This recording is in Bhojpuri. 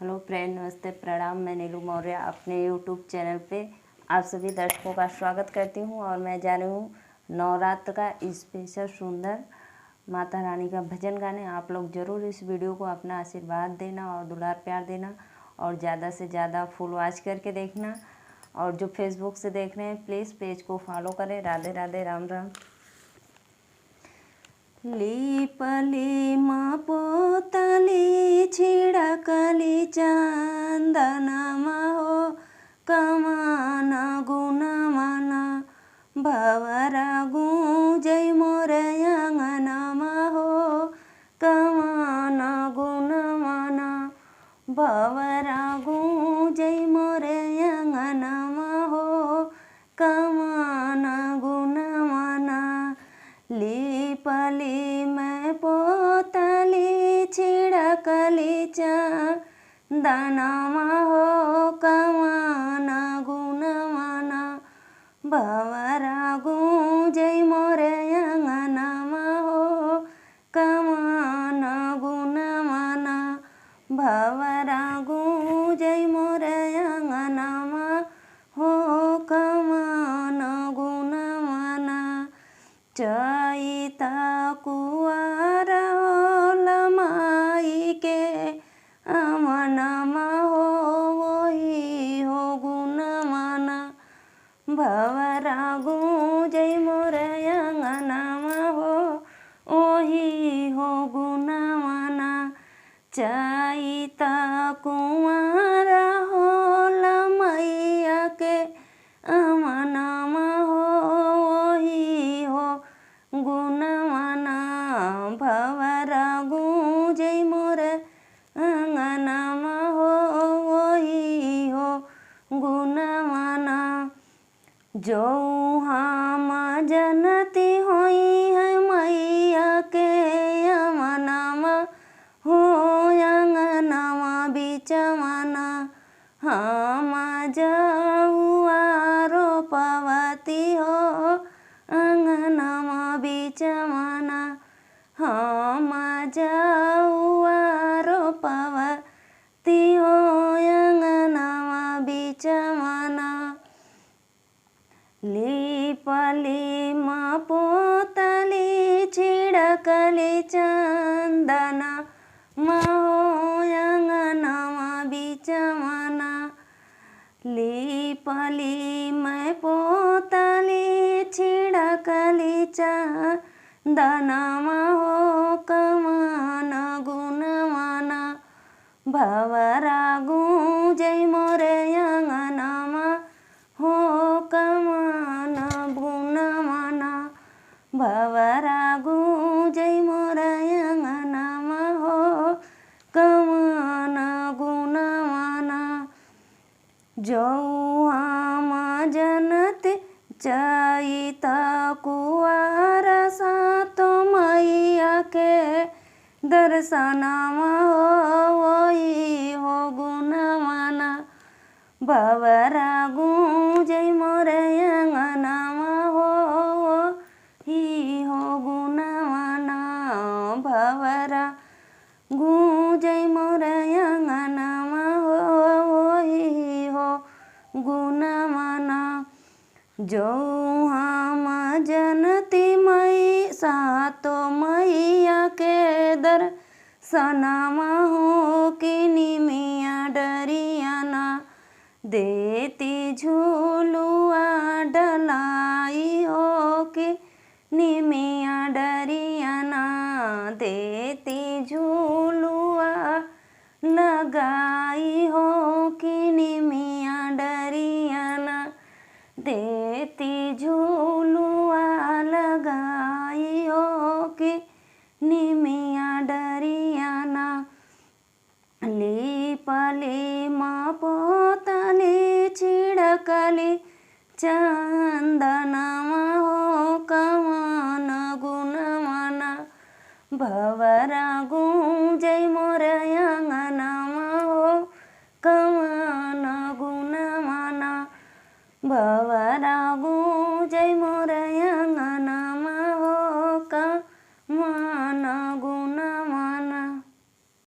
हेलो फ्रेंड, नमस्ते, प्रणाम। मैं नीलू मौर्य अपने यूट्यूब चैनल पे आप सभी दर्शकों का स्वागत करती हूँ। और मैं जा रही हूँ नवरात्र का स्पेशल सुंदर माता रानी का भजन गाने। आप लोग ज़रूर इस वीडियो को अपना आशीर्वाद देना और दुलार प्यार देना और ज़्यादा से ज़्यादा फुल वॉच करके देखना। और जो फेसबुक से देख रहे हैं प्लीज़ पेज को फॉलो करें। राधे राधे, राम राम। लीपली माँ पोतली छिड़कली चंदनमा हो कमान गुणमना भवरा गूंजय मोर अंगनमा हो कमान गुणमना भवरा गूंजय मोर अंगनमा हो कमान गुणमना लीपली मैं पोतली छिड़कली चंदनमा हो कमान गुणमना भवरा गूंजय मोर अंगनमा हो कमान गुणमना भवरा गूंजय मोर अंगनमा हो कमान गुणमना चैता कुआर होल माई के अमनमा हो वही हो गुणमना भवरा गूंजय मोर अंगनमा हो वही हो गुणमना चैता कुआर होल मैया के अमनमा हो वही हो गुणमना भवरा गूंजय मोर अंगनमा हो वही हो गुणमना जो हम जनती होई है मैया के अमनमा हो अंगनमा बिचमना हम जौआ रोपवती हो अंगनमा बिचमना हम जौआ रोपवती हो अंगनमा बिचमना लीपली माँ पोतली छिड़कली चंदना हो अंगनमा बिचमना लीपली मैं पोतली छिड़कली चंदनमा हो कमान गुणमना भवरा गूंजय मोर अंगनमा हो कमान गुणमना भवरा गूंजय मोर अंगनमा हो कमान गुणमना जो हम जनती चैता कुआर सातो मैया के दर्शनमा हो वही हो गुणमना भवरा गूंजय मोर अंगनमा हो वही हो गुणमना भवरा गूंजय मोर अंगनमा हो वही हो गुणमना जो हम जनती मई सातो मैया के दर्शनमा हो कि निमिया डरियाना देती झूलुआ डलाई हो कि निमिया डरियाना देती झूलुआ लगाई हो कि निमिया डरियाना देती झूलुआ लगाई हो कि निमिया डरियाना लीपली माँ पोतली छिड़कली चंदनमा हो कमान गुणमना भवरा गूंजय मोर अंगनमा हो कमान गुणमना भवरा